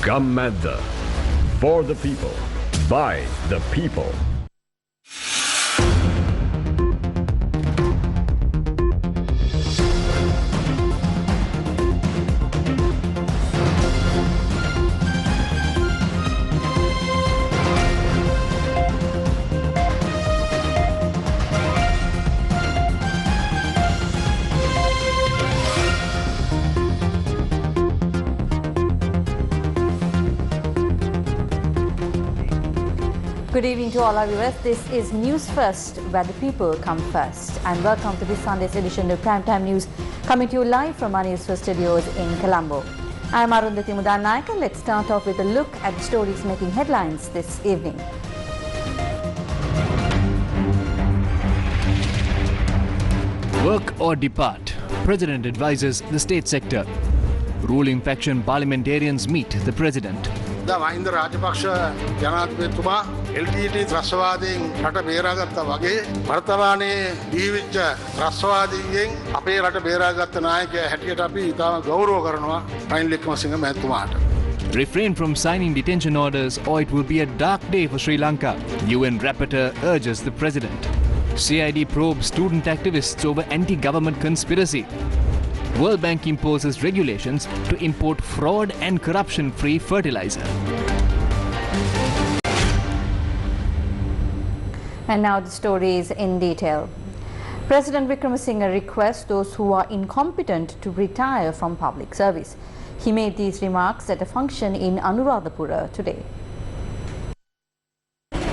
Gammadda. For the people. By the people. Good evening to all our viewers. This is News First, where the people come first. And welcome to this Sunday's edition of Primetime News, coming to you live from our Newsfirst studios in Colombo. I'm Arundhati Mudanayaka. Let's start off with a look at the stories making headlines this evening. Work or depart. President advises the state sector. Ruling faction parliamentarians meet the president. Mahinda Rajapaksa ජනාධිපතිතුමා LTT ත්‍රස්තවාදයෙන් රට බේරාගත්තා වගේ වර්තමානයේ දීවිච්ච ත්‍රස්තවාදීන් අපේ රට බේරාගත්ත නායකයා හැටියට අපි ඉතාම ගෞරව කරනවා Ranil Wickremesinghe මහත්මයාට. Refrain from signing detention orders or it will be a dark day for Sri Lanka. UN rapporteur urges the president. CID probes student activists over anti-government conspiracy. World Bank imposes regulations to import fraud and corruption-free fertilizer. And now the stories in detail. President Wickremesinghe requests those who are incompetent to retire from public service. He made these remarks at a function in Anuradhapura today.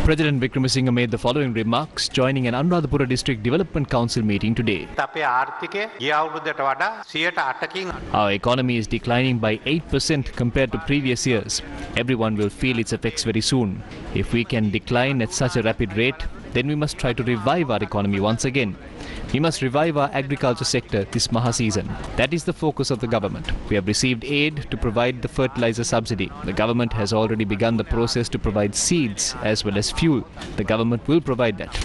President Wickremesinghe made the following remarks joining an Anuradhapura District Development Council meeting today. Our economy is declining by 8% compared to previous years. Everyone will feel its effects very soon. If we can decline at such a rapid rate, then we must try to revive our economy once again. We must revive our agriculture sector this Maha season. That is the focus of the government. We have received aid to provide the fertilizer subsidy. The government has already begun the process to provide seeds as well as fuel. The government will provide that.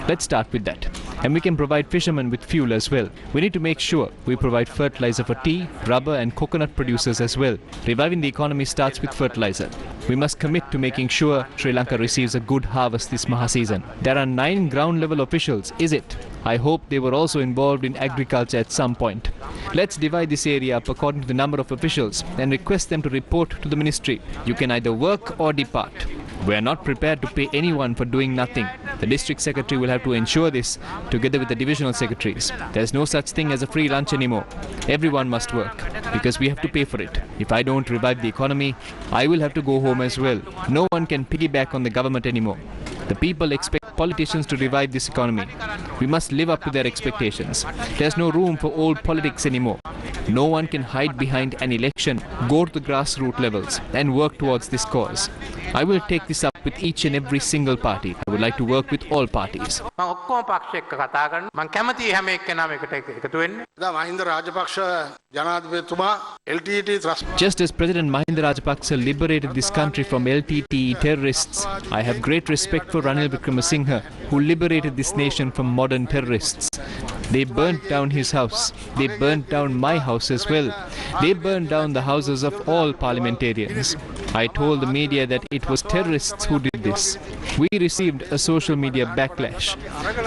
Let's start with that. And we can provide fishermen with fuel as well. We need to make sure we provide fertilizer for tea, rubber and coconut producers as well. Reviving the economy starts with fertilizer. We must commit to making sure Sri Lanka receives a good harvest this Maha season. There are 9 ground level officials, is it? I hope they were also involved in agriculture at some point. Let's divide this area up according to the number of officials and request them to report to the ministry. You can either work or depart. We are not prepared to pay anyone for doing nothing. The district secretary will have to ensure this together with the divisional secretaries. There is no such thing as a free lunch anymore. Everyone must work because we have to pay for it. If I don't revive the economy, I will have to go home as well. No one can piggyback on the government anymore. The people expect politicians to revive this economy. We must live up to their expectations. There's no room for old politics anymore. No one can hide behind an election, go to the grassroots levels and work towards this cause. I will take this up with each and every single party. I would like to work with all parties. Just as President Mahinda Rajapaksa liberated this country from LTT terrorists, I have great respect for Ranil Wickremesinghe, who liberated this nation from modern terrorists. They burnt down his house. They burnt down my house as well. They burnt down the houses of all parliamentarians. I told the media that it was terrorists who did this. We received a social media backlash.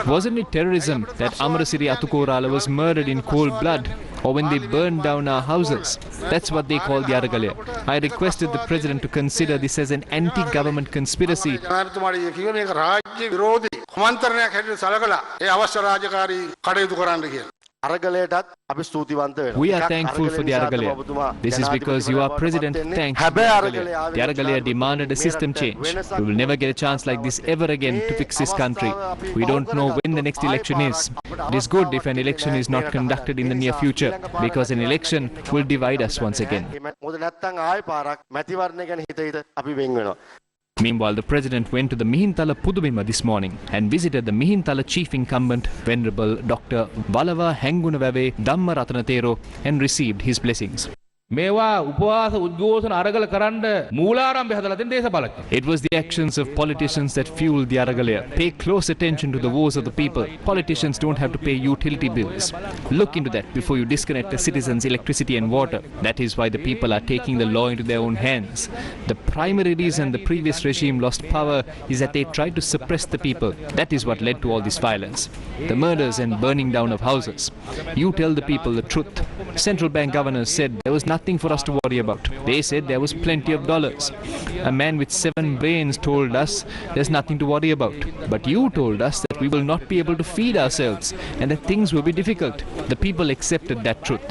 Wasn't it terrorism that Amarasiri Atukorala was murdered in cold blood? Or when they burned down our houses? That's what they call the Aragalaya. I requested the president to consider this as an anti-government conspiracy. We are thankful for the Aragalaya. This is because you are president. Thanks to the Aragalaya. The Aragalaya demanded a system change. We will never get a chance like this ever again to fix this country. We don't know when the next election is. It is good if an election is not conducted in the near future, because an election will divide us once again. Meanwhile, the president went to the Mihintala Pudumima this morning and visited the Mihintala chief incumbent, Venerable Dr. Valava Hengunavave Dhamma Ratanathero, and received his blessings. මේවා උපවාස උද්ඝෝෂණ අරගල කරන්න මූලාරම්භය හදලා දෙන දේශපාලකයෝ. It was the actions of politicians that fueled the Aragalaya. Pay close attention to the woes of the people. Politicians don't have to pay utility bills. Look into that before you disconnect a citizen's electricity and water. That is why the people are taking the law into their own hands. The primary reason the previous regime lost power is that they tried to suppress the people. That is what led to all this violence. The murders and burning down of houses. You tell the people the truth. Central bank governors said there was nothing for us to worry about. They said there was plenty of dollars. A man with 7 brains told us there's nothing to worry about. But you told us that we will not be able to feed ourselves and that things will be difficult. The people accepted that truth.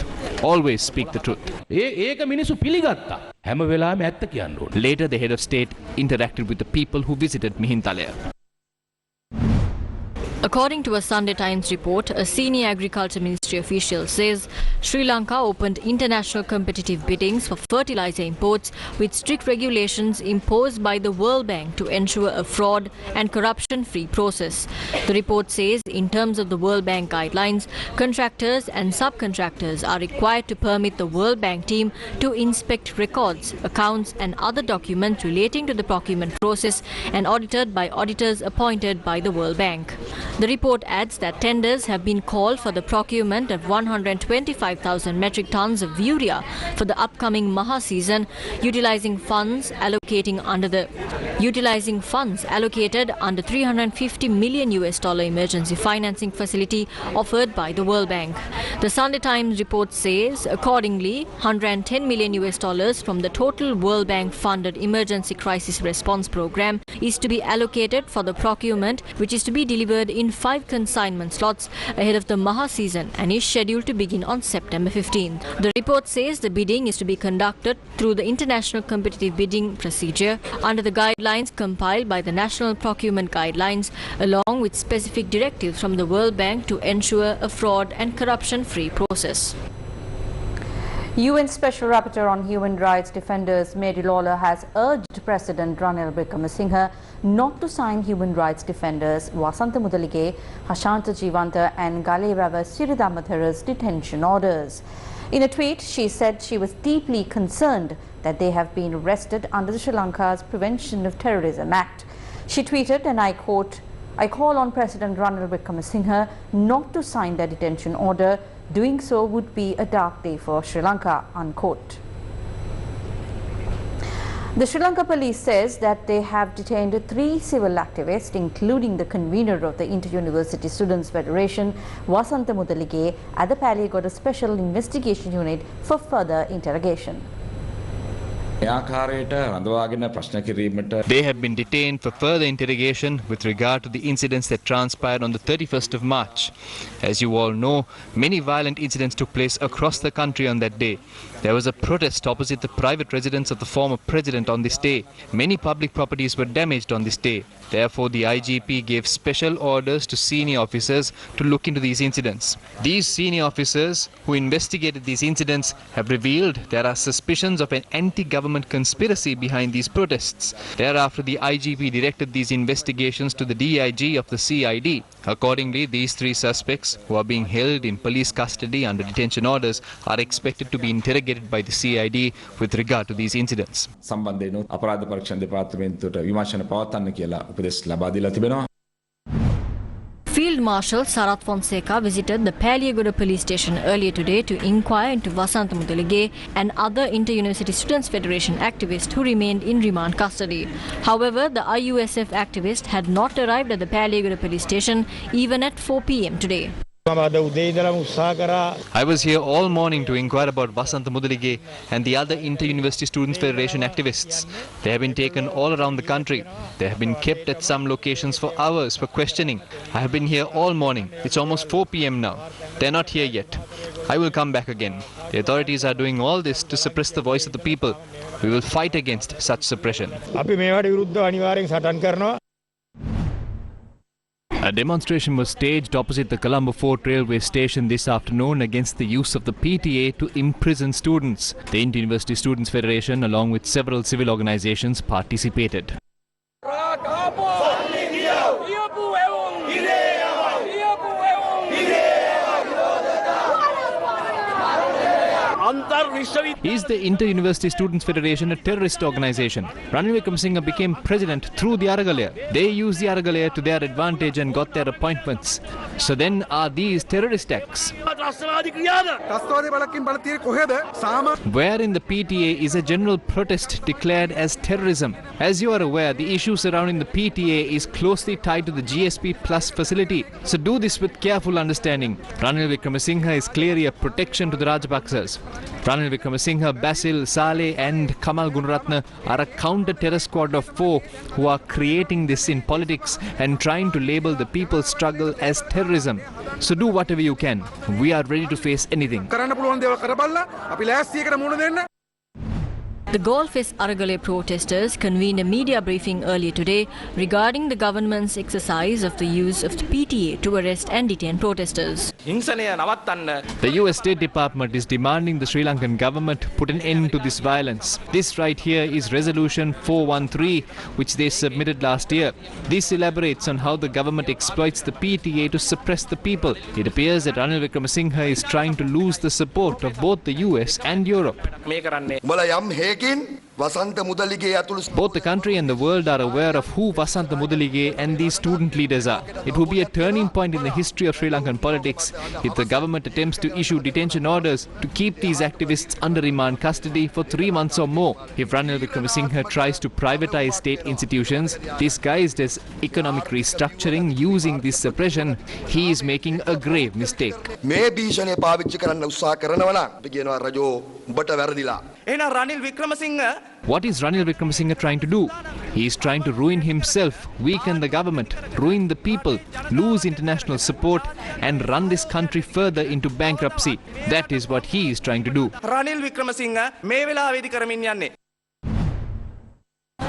Always speak the truth. ඒක මිනිස්සු පිළිගත්තා. හැම වෙලාවෙම ඇත්ත කියන්න ඕනේ. Later, the head of state interacted with the people who visited Mihintalaya. According to a Sunday Times report, a senior agriculture ministry official says Sri Lanka opened international competitive biddings for fertilizer imports with strict regulations imposed by the World Bank to ensure a fraud and corruption-free process. The report says in terms of the World Bank guidelines, contractors and subcontractors are required to permit the World Bank team to inspect records, accounts and other documents relating to the procurement process and audited by auditors appointed by the World Bank. The report adds that tenders have been called for the procurement of 125,000 metric tons of urea for the upcoming Maha season, utilizing funds allocated under $350 million emergency financing facility offered by the World Bank. The Sunday Times report says, accordingly, $110 million from the total World Bank funded emergency crisis response program is to be allocated for the procurement, which is to be delivered in 5 consignment slots ahead of the Maha season and is scheduled to begin on September 15th. The report says the bidding is to be conducted through the International Competitive Bidding Procedure under the guidelines compiled by the National Procurement Guidelines along with specific directives from the World Bank to ensure a fraud and corruption-free process. UN Special Rapporteur on Human Rights Defenders Mary Lawler has urged President Ranil Wickremesinghe not to sign human rights defenders Wasantha Mudalige, Hashanta Jivanta and Galerawa Siridamathara's detention orders. In a tweet, she said she was deeply concerned that they have been arrested under the Sri Lanka's Prevention of Terrorism Act. She tweeted, and I quote, "I call on President Ranil Wickremesinghe not to sign their detention order. Doing so would be a dark day for Sri Lanka," unquote. The Sri Lanka police says that they have detained 3 civil activists, including the convener of the Inter-University Students' Federation, Wasantha Mudalige, at the Paligoda Special Investigation Unit for further interrogation. They have been detained for further interrogation with regard to the incidents that transpired on the 31st of March. As you all know, many violent incidents took place across the country on that day. There was a protest opposite the private residence of the former president on this day. Many public properties were damaged on this day. Therefore, the IGP gave special orders to senior officers to look into these incidents. These senior officers who investigated these incidents have revealed there are suspicions of an anti-government conspiracy behind these protests. Thereafter, the IGP directed these investigations to the DIG of the CID. Accordingly, these 3 suspects who are being held in police custody under detention orders are expected to be interrogated by the CID with regard to these incidents. Field Marshal Sarath Fonseca visited the Paliagoda police station earlier today to inquire into Wasantha Mudalige and other Inter-University Students' Federation activists who remained in remand custody. However, the IUSF activist had not arrived at the Paliagoda police station even at 4 p.m. today. I was here all morning to inquire about Wasantha Mudalige and the other Inter-University Students' Federation activists. They have been taken all around the country. They have been kept at some locations for hours for questioning. I have been here all morning. It's almost 4 p.m. now. They're not here yet. I will come back again. The authorities are doing all this to suppress the voice of the people. We will fight against such suppression. A demonstration was staged opposite the Colombo Fort railway station this afternoon against the use of the PTA to imprison students. The Inter-University Students' Federation, along with several civil organizations, participated. Is the Inter-University Students' Federation a terrorist organization? Ranil Wickremesinghe became president through the Aragalaya. They used the Aragalaya to their advantage and got their appointments. So then are these terrorist acts? Where in the PTA is a general protest declared as terrorism? As you are aware, the issue surrounding the PTA is closely tied to the GSP Plus facility. So do this with careful understanding. Ranil Wickremesinghe is clearly a protection to the Rajapaksas. Ranil Wickremesinghe, Basil, Saleh and Kamal Gunaratne are a counter-terror squad of four who are creating this in politics and trying to label the people's struggle as terrorism. So do whatever you can. We are ready to face anything. The Golfest Aragalaya protesters convened a media briefing earlier today regarding the government's exercise of the use of the PTA to arrest and detain protesters. The US State Department is demanding the Sri Lankan government put an end to this violence. This right here is Resolution 413, which they submitted last year. This elaborates on how the government exploits the PTA to suppress the people. It appears that Ranil Wickremesinghe is trying to lose the support of both the US and Europe. Both the country and the world are aware of who Vasantha Mudalige and these student leaders are. It will be a turning point in the history of Sri Lankan politics if the government attempts to issue detention orders to keep these activists under remand custody for 3 months or more. If Ranil Wickremesinghe tries to privatize state institutions disguised as economic restructuring using this suppression, he is making a grave mistake. What is Ranil Wickremesinghe trying to do? He is trying to ruin himself, weaken the government, ruin the people, lose international support and run this country further into bankruptcy. That is what he is trying to do. Ranil Wickremesinghe මේ වෙලාවේදී කරමින් යන්නේ.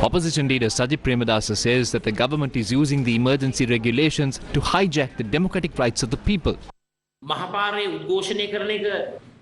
Opposition leader Sajid Premadasa says that the government is using the emergency regulations to hijack the democratic rights of the people. මහපාරේ උද්ඝෝෂණය කරන එක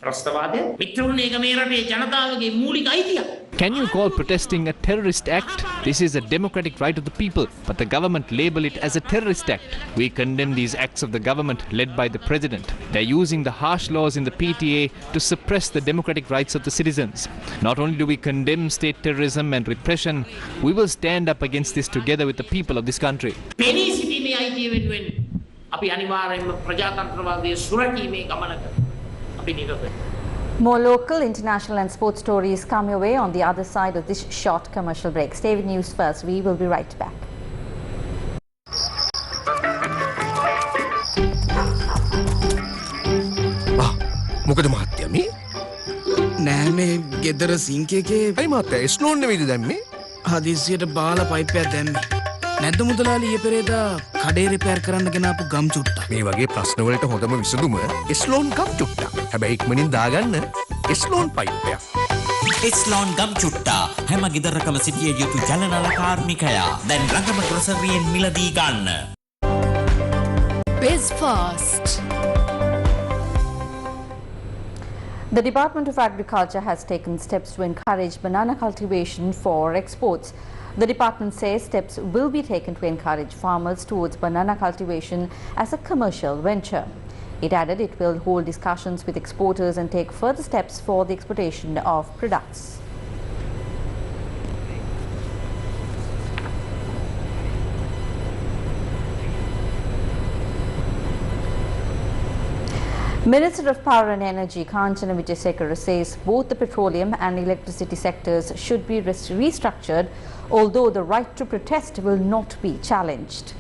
ත්‍රස්තවාදය මිත්‍රුණේ එක මේ රටේ ජනතාවගේ මූලික අයිතියක්. Can you call protesting a terrorist act? This is a democratic right of the people, but the government label it as a terrorist act. We condemn these acts of the government led by the president. They're using the harsh laws in the PTA to suppress the democratic rights of the citizens. Not only do we condemn state terrorism and repression, we will stand up against this together with the people of this country. පෙනී සිටීමේ අයිතිය වෙනුවෙන් අපි අනිවාර්යයෙන්ම ප්‍රජාතන්ත්‍රවාදයේ සුරකීමේ ගමනක අපි නිරත. More local, international and sports stories come your way on the other side of this short commercial break. Stay with News First. We will be right back. මොකද මහත්තයා මේ? නෑ මේ ගෙදර සිංක් එකේ අයි මහත්තයා ස්ලෝන් නෙවෙයිද දැම්මේ? හදිස්සියට බාලා පයිප් එකක් දැම්මේ. නැද්ද මුදලාලි ඊයේ පෙරේදා කඩේ රිපෙයාර් කරන්න ගෙනාපු ගම් චුට්ටක්. මේ වගේ ප්‍රශ්න වලට හොඳම විසඳුම ස්ලෝන් ගම් චුට්ටක්. හැබැයි ඉක්මනින් දාගන්න ස්ලෝන් පයිප් එකක්. ස්ලෝන් ගම් චුට්ටා හැම ගෙදරකම සිටිය යුතු ජලනල කාර්මිකයා දැන් රංගම ග්‍රොසරියෙන් මිලදී ගන්න. Biz Fast. The Department of Agriculture has taken steps to encourage banana cultivation for exports. The department says steps will be taken to encourage farmers towards banana cultivation as a commercial venture. It added it will hold discussions with exporters and take further steps for the exportation of products. Minister of Power and Energy Kanchana Wijesekara says both the petroleum and electricity sectors should be restructured, although the right to protest will not be challenged.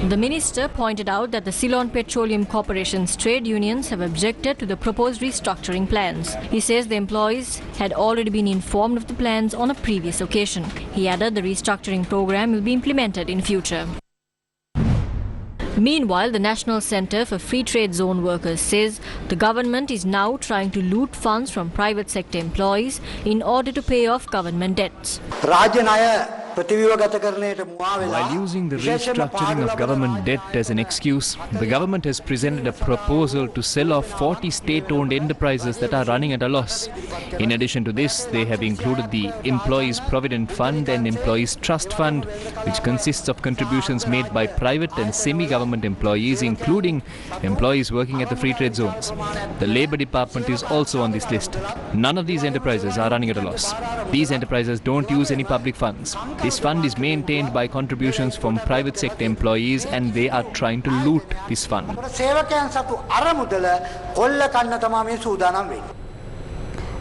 The minister pointed out that the Ceylon Petroleum Corporation's trade unions have objected to the proposed restructuring plans. He says the employees had already been informed of the plans on a previous occasion. He added the restructuring program will be implemented in future. Meanwhile, the National Centre for Free Trade Zone Workers says the government is now trying to loot funds from private sector employees in order to pay off government debts. රාජ්‍ය ණය While using the restructuring of government debt as an excuse, the government has presented a proposal to sell off 40 state-owned enterprises that are running at a loss. In addition to this, they have included the Employees Provident Fund and Employees Trust Fund, which consists of contributions made by private and semi-government employees, including employees working at the free trade zones. The Labour Department is also on this list. None of these enterprises are running at a loss. These enterprises don't use any public funds. This fund is maintained by contributions from private sector employees, and they are trying to loot this fund.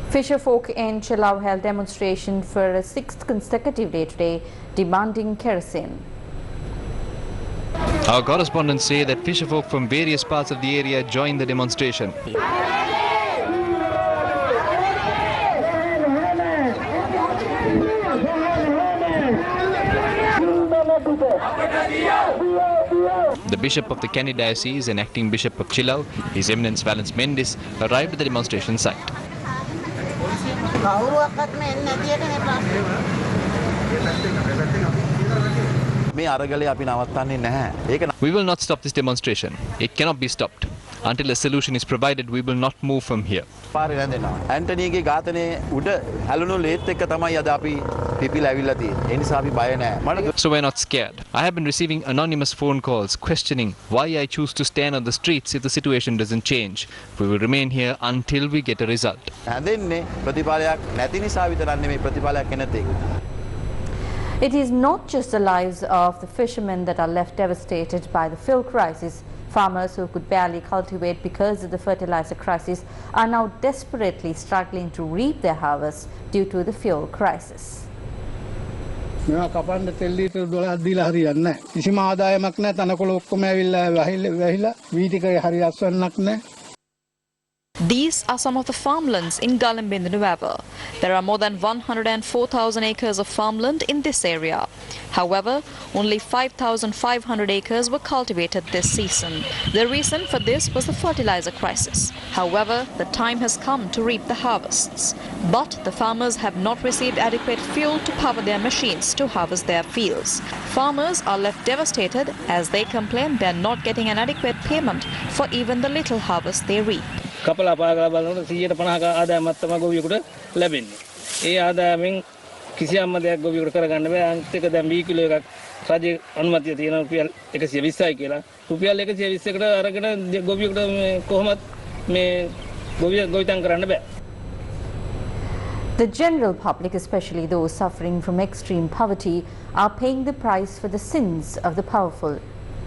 Fisher folk in Chilau held demonstration for a 6th consecutive day today, demanding kerosene. Our correspondents say that fisherfolk from various parts of the area joined the demonstration. The Bishop of the Kandy Diocese and acting Bishop of Chilau, His Eminence Valence Mendes, arrived at the demonstration site. We will not stop this demonstration. It cannot be stopped. Until a solution is provided, we will not move from here. So we're not scared. I have been receiving anonymous phone calls questioning why I choose to stand on the streets if the situation doesn't change. We will remain here until we get a result. It is not just the lives of the fishermen that are left devastated by the fuel crisis. Farmers who could barely cultivate because of the fertilizer crisis are now desperately struggling to reap their harvest due to the fuel crisis. These are some of the farmlands in Galambin Nueva. There are more than 104,000 acres of farmland in this area. However, only 5,500 acres were cultivated this season. The reason for this was the fertilizer crisis. However, the time has come to reap the harvests. But the farmers have not received adequate fuel to power their machines to harvest their fields. Farmers are left devastated as they complain they are not getting an adequate payment for even the little harvest they reap. කපලා පාගලා බලනකොට 150ක ආදායමක් තමයි ගොවියෙකුට ලැබෙන්නේ. ඒ ආදායමෙන් කිසියම්ම දෙයක් ගොවියෙකුට කරගන්න බෑ. අනිත් එක දැන් බී කිලෝ එකක් රජයේ අනුමැතිය තියෙනවා රුපියල් 120යි කියලා. රුපියල් 120කට අරගෙන ගොවියෙකුට කොහොමත් මේ ගොවිතැන් කරන්න බෑ. The general public, especially those suffering from extreme poverty, are paying the price for the sins of the powerful.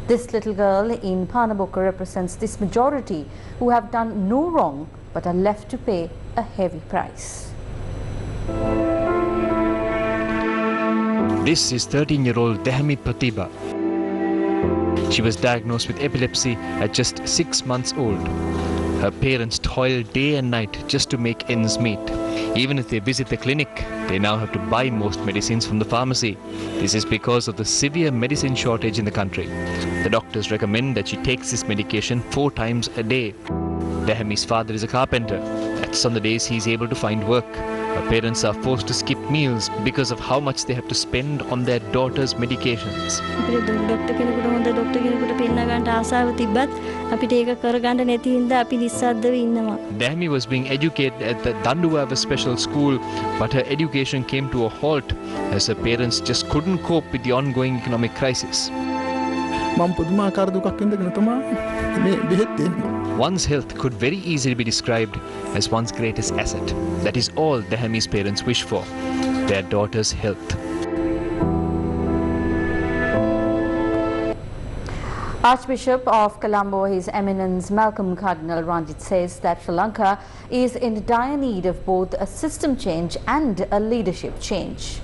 This little girl in Panaboka represents this majority who have done no wrong but are left to pay a heavy price. This is 13-year-old Dehami Pratibha. She was diagnosed with epilepsy at just 6 months old. Her parents toil day and night just to make ends meet. Even if they visit the clinic, they now have to buy most medicines from the pharmacy. This is because of the severe medicine shortage in the country. The doctors recommend that she takes this medication 4 times a day. Dehami's father is a carpenter. That's on the days he is able to find work. Her parents are forced to skip meals because of how much they have to spend on their daughter's medications. Dehami was being educated at the Danduwava Special School, but her education came to a halt as her parents just couldn't cope with the ongoing economic crisis. One's health could very easily be described as one's greatest asset. That is all Dehami's parents wish for, their daughter's health. Archbishop of Colombo, His Eminence Malcolm Cardinal Ranjit, says that Sri Lanka is in dire need of both a system change and a leadership change.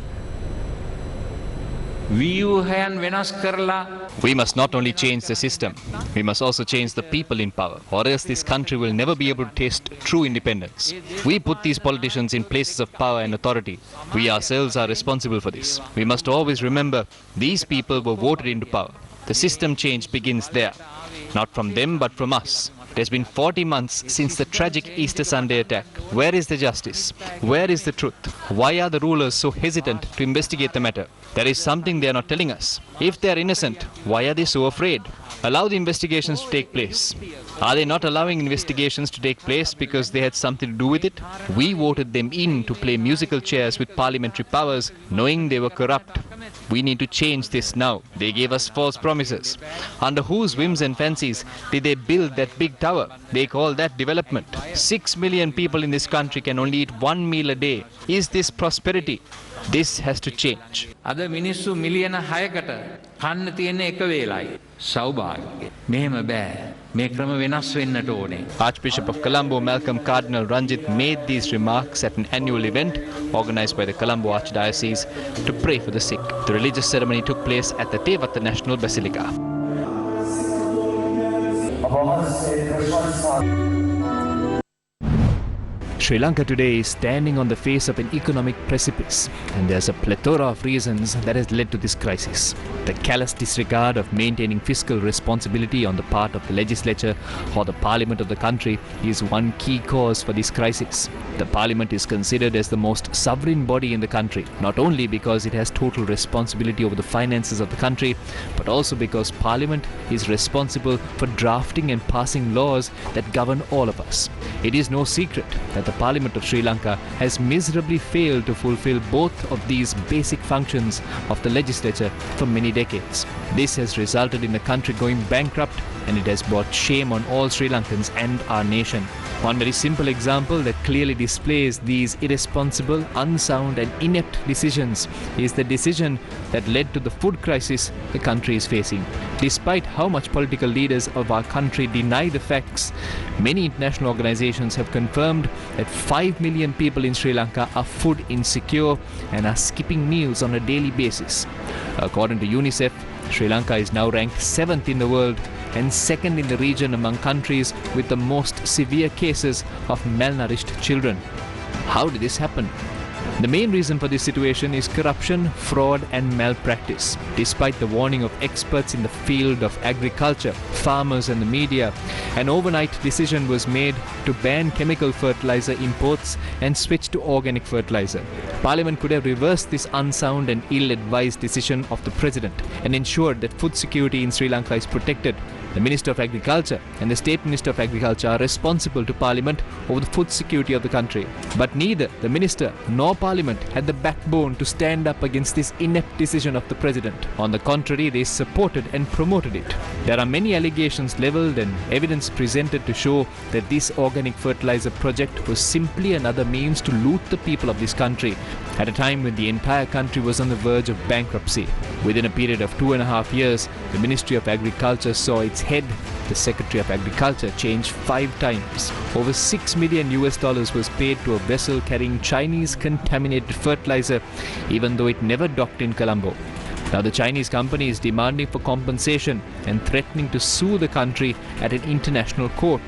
We must not only change the system, we must also change the people in power, or else this country will never be able to taste true independence. We put these politicians in places of power and authority. We ourselves are responsible for this. We must always remember these people were voted into power. The system change begins there, not from them but from us. It has been 40 months since the tragic Easter Sunday attack. Where is the justice? Where is the truth? Why are the rulers so hesitant to investigate the matter? There is something they are not telling us. If they are innocent, why are they so afraid? Allow the investigations to take place. Are they not allowing investigations to take place because they had something to do with it? We voted them in to play musical chairs with parliamentary powers, knowing they were corrupt. We need to change this now. They gave us false promises. Under whose whims and fancies did they build that big tower? They call that development. 6 million people in this country can only eat 1 meal a day. Is this prosperity? This has to change. අද මිනිස්සු මිලියන 6කට කන්න තියෙන එක වේලයි. සෞභාග්‍ය. මෙහෙම බෑ. මේ ක්‍රම වෙනස් වෙන්නට ඕනේ. Archbishop of Colombo, Malcolm Cardinal Ranjit, made these remarks at an annual event organized by the Colombo Archdiocese to pray for the sick. The religious ceremony took place at the Tevata National Basilica. Sri Lanka today is standing on the face of an economic precipice, and there's a plethora of reasons that has led to this crisis. The callous disregard of maintaining fiscal responsibility on the part of the legislature or the parliament of the country is one key cause for this crisis. The parliament is considered as the most sovereign body in the country, not only because it has total responsibility over the finances of the country, but also because parliament is responsible for drafting and passing laws that govern all of us. It is no secret that the Parliament of Sri Lanka has miserably failed to fulfill both of these basic functions of the legislature for many decades. This has resulted in the country going bankrupt, and it has brought shame on all Sri Lankans and our nation. One very simple example that clearly displays these irresponsible, unsound and inept decisions is the decision that led to the food crisis the country is facing. Despite how much political leaders of our country deny the facts, many international organizations have confirmed that 5 million people in Sri Lanka are food insecure and are skipping meals on a daily basis. According to UNICEF, Sri Lanka is now ranked 7th in the world and 2nd in the region among countries with the most severe cases of malnourished children. How did this happen? The main reason for this situation is corruption, fraud and malpractice. Despite the warning of experts in the field of agriculture, farmers and the media, an overnight decision was made to ban chemical fertilizer imports and switch to organic fertilizer. Parliament could have reversed this unsound and ill-advised decision of the President and ensured that food security in Sri Lanka is protected. The Minister of Agriculture and the State Minister of Agriculture are responsible to Parliament over the food security of the country. But neither the Minister nor Parliament had the backbone to stand up against this inept decision of the President. On the contrary, they supported and promoted it. There are many allegations levelled and evidence presented to show that this organic fertilizer project was simply another means to loot the people of this country at a time when the entire country was on the verge of bankruptcy. Within a period of 2.5 years, the Ministry of Agriculture saw its head, the Secretary of Agriculture, change 5 times. Over $6 million was paid to a vessel carrying Chinese contaminated fertilizer, even though it never docked in Colombo. Now the Chinese company is demanding for compensation and threatening to sue the country at an international court.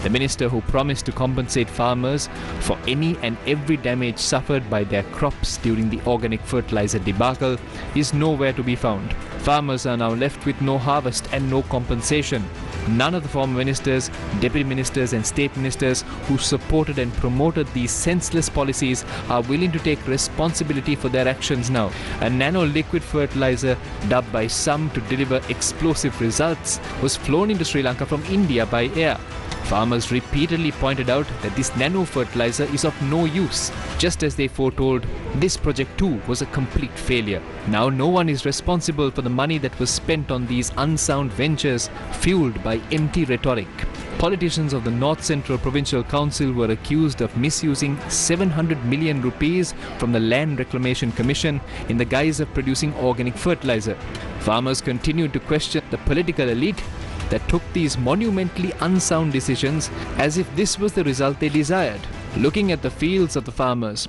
The minister who promised to compensate farmers for any and every damage suffered by their crops during the organic fertilizer debacle is nowhere to be found. Farmers are now left with no harvest and no compensation. None of the former ministers, deputy ministers and state ministers who supported and promoted these senseless policies are willing to take responsibility for their actions now. A nano-liquid fertilizer, dubbed by some to deliver explosive results, was flown into Sri Lanka from India by air. Farmers repeatedly pointed out that this nano-fertilizer is of no use. Just as they foretold, this project too was a complete failure. Now no one is responsible for the money that was spent on these unsound ventures fueled by empty rhetoric. Politicians of the North Central Provincial Council were accused of misusing 700 million rupees from the Land Reclamation Commission in the guise of producing organic fertilizer. Farmers continued to question the political elite that took these monumentally unsound decisions as if this was the result they desired. Looking at the fields of the farmers,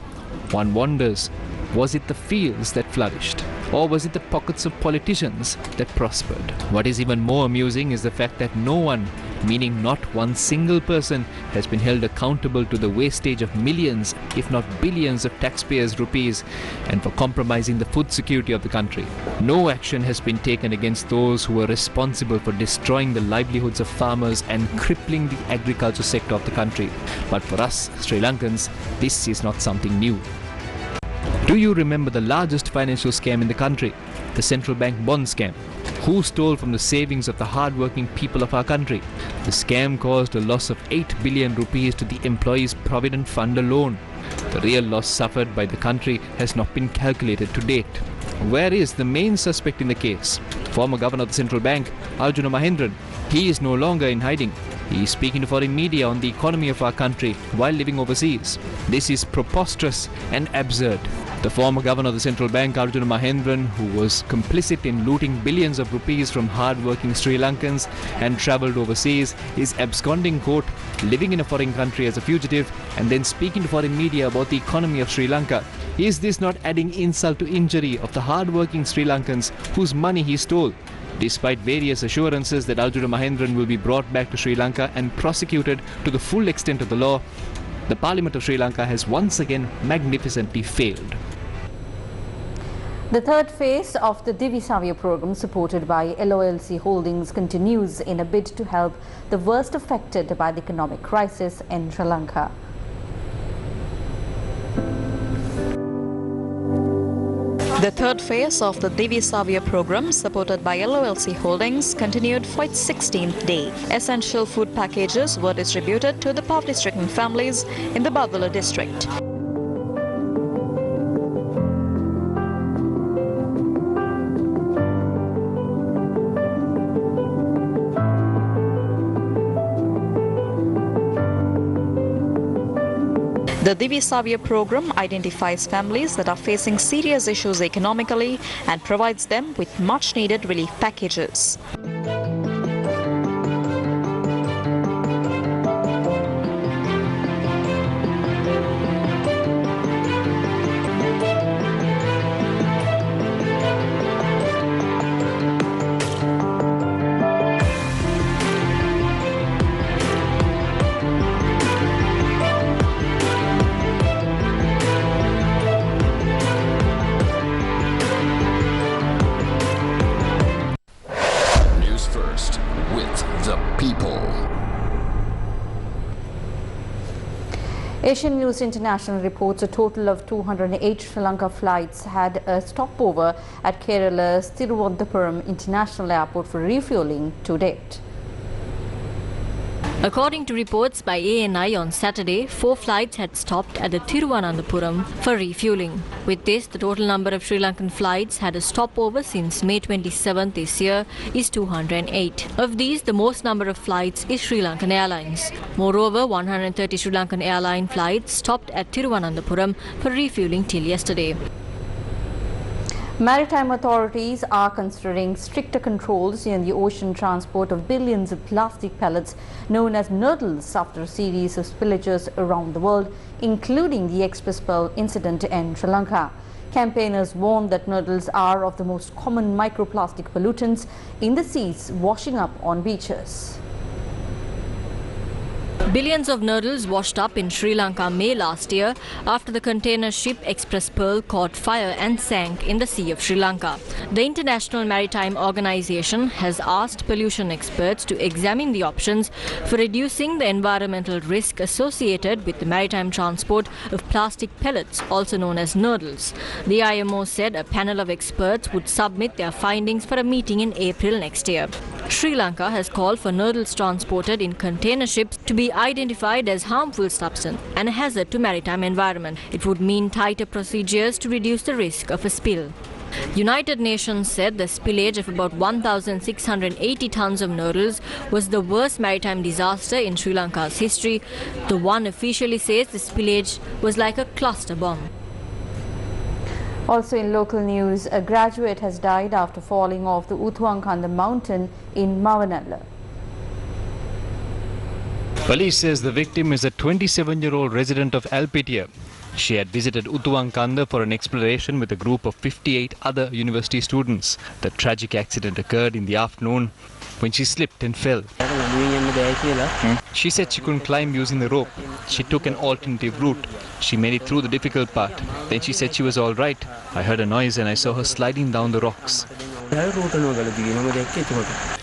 one wonders, was it the fields that flourished? Or was it the pockets of politicians that prospered? What is even more amusing is the fact that no one meaning not one single person has been held accountable to the wastage of millions, if not billions of taxpayers' rupees and for compromising the food security of the country. No action has been taken against those who were responsible for destroying the livelihoods of farmers and crippling the agriculture sector of the country. But for us, Sri Lankans, this is not something new. Do you remember the largest financial scam in the country? The central bank bond scam. Who stole from the savings of the hard-working people of our country? The scam caused a loss of 8 billion rupees to the Employees Provident Fund alone. The real loss suffered by the country has not been calculated to date. Where is the main suspect in the case? Former Governor of the Central Bank, Arjuna Mahendran. He is no longer in hiding. He is speaking to foreign media on the economy of our country while living overseas. This is preposterous and absurd. The former governor of the central bank, Arjuna Mahendran, who was complicit in looting billions of rupees from hard-working Sri Lankans and travelled overseas, is absconding court, living in a foreign country as a fugitive, and then speaking to foreign media about the economy of Sri Lanka. Is this not adding insult to injury of the hard-working Sri Lankans whose money he stole? Despite various assurances that Arjuna Mahendran will be brought back to Sri Lanka and prosecuted to the full extent of the law, the Parliament of Sri Lanka has once again magnificently failed. The third phase of the Divi Savya program, supported by LOLC Holdings, continues in a bid to help the worst affected by the economic crisis in Sri Lanka. The third phase of the Divi Savya program, supported by LOLC Holdings, continued for its 16th day. Essential food packages were distributed to the poverty-stricken families in the Badula district. The Divi Savya program identifies families that are facing serious issues economically and provides them with much needed relief packages. Asian News International reports a total of 208 Sri Lanka flights had a stopover at Kerala's Thiruvananthapuram International Airport for refuelling to date. According to reports by ANI on Saturday, 4 flights had stopped at the Thiruvananthapuram for refueling. With this, the total number of Sri Lankan flights had a stopover since May 27 this year is 208. Of these, the most number of flights is Sri Lankan Airlines. Moreover, 130 Sri Lankan airline flights stopped at Thiruvananthapuram for refueling till yesterday. Maritime authorities are considering stricter controls in the ocean transport of billions of plastic pellets known as noodles after a series of spillages around the world, including the Express Pearl incident in Sri Lanka. Campaigners warn that noodles are of the most common microplastic pollutants in the seas washing up on beaches. Billions of noodles washed up in Sri Lanka May last year after the container ship Express Pearl caught fire and sank in the Sea of Sri Lanka. The International Maritime Organization has asked pollution experts to examine the options for reducing the environmental risk associated with the maritime transport of plastic pellets, also known as noodles. The IMO said a panel of experts would submit their findings for a meeting in April next year. Sri Lanka has called for noodles transported in container ships to be identified as harmful substance and a hazard to maritime environment. It would mean tighter procedures to reduce the risk of a spill. United Nations said the spillage of about 1,680 tons of noodles was the worst maritime disaster in Sri Lanka's history. The one officially says the spillage was like a cluster bomb. Also in local news, a graduate has died after falling off the Uthuankanda mountain in Mavanalla. Police says the victim is a 27-year-old resident of Alpitia. She had visited Uthuankanda for an exploration with a group of 58 other university students. The tragic accident occurred in the afternoon when she slipped and fell. She said she couldn't climb using the rope. She took an alternative route. She made it through the difficult part. Then she said she was all right. I heard a noise and I saw her sliding down the rocks.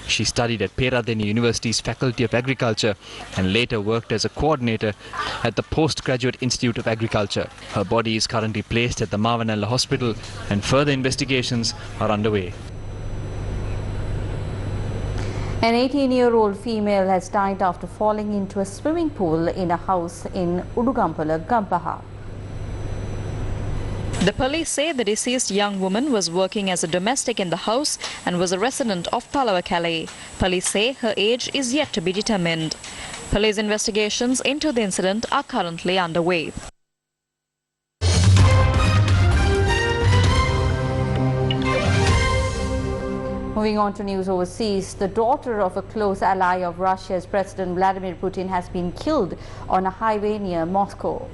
She studied at Peradeniya University's Faculty of Agriculture and later worked as a coordinator at the Postgraduate Institute of Agriculture. Her body is currently placed at the Mavanella Hospital and further investigations are underway. An 18-year-old female has died after falling into a swimming pool in a house in Udugampala, Gampaha. The police say the deceased young woman was working as a domestic in the house and was a resident of Palawakale. Police say her age is yet to be determined. Police investigations into the incident are currently underway. Moving on to news overseas, the daughter of a close ally of Russia's President Vladimir Putin has been killed on a highway near Moscow.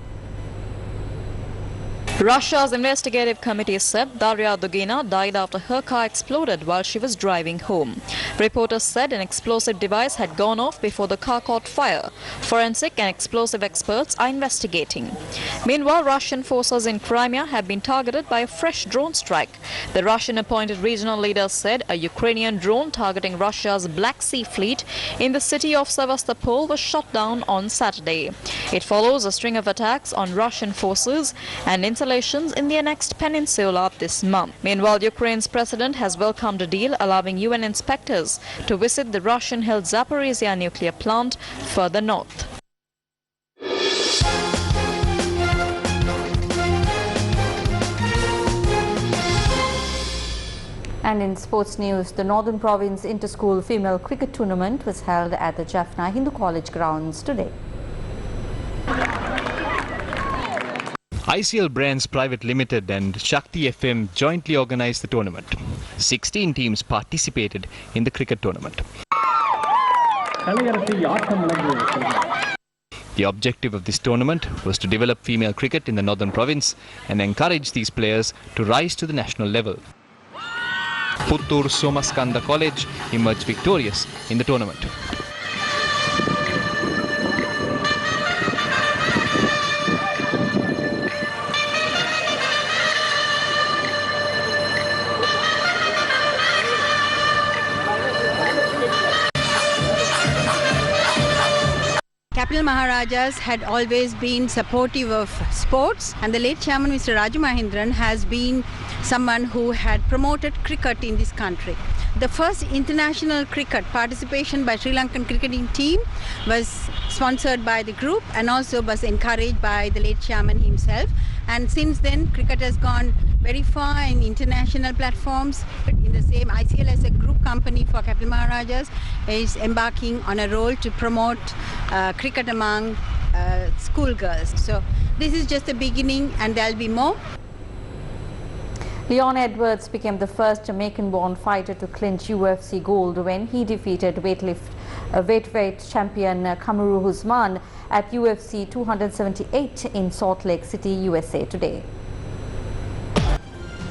Russia's investigative committee said Daria Dugina died after her car exploded while she was driving home. Reporters said an explosive device had gone off before the car caught fire. Forensic and explosive experts are investigating. Meanwhile, Russian forces in Crimea have been targeted by a fresh drone strike. The Russian-appointed regional leader said a Ukrainian drone targeting Russia's Black Sea Fleet in the city of Sevastopol was shot down on Saturday. It follows a string of attacks on Russian forces and installations in the annexed peninsula this month. Meanwhile, Ukraine's president has welcomed a deal allowing UN inspectors to visit the Russian-held Zaporizhia nuclear plant further north. And in sports news, the Northern Province Inter-School Female Cricket Tournament was held at the Jaffna Hindu College grounds today. ICL Brands Private Limited and Shakti FM jointly organised the tournament. 16 teams participated in the cricket tournament. The objective of this tournament was to develop female cricket in the Northern Province and encourage these players to rise to the national level. Puttur Somaskanda College emerged victorious in the tournament. Capital Maharajas had always been supportive of sports, and the late chairman Mr. Raju Mahindran has been someone who had promoted cricket in this country. The first international cricket participation by Sri Lankan cricketing team was sponsored by the group and also was encouraged by the late chairman himself. And since then, cricket has gone very far in international platforms. In the same, ICL as a group company for Capital Maharajas is embarking on a role to promote cricket among schoolgirls. So this is just the beginning and there'll be more. Leon Edwards became the first Jamaican-born fighter to clinch UFC gold when he defeated weight champion Kamaru Usman at UFC 278 in Salt Lake City, USA today.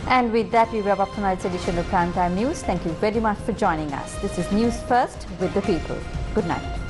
And with that, we wrap up tonight's edition of Primetime News. Thank you very much for joining us. This is News First with the People. Good night.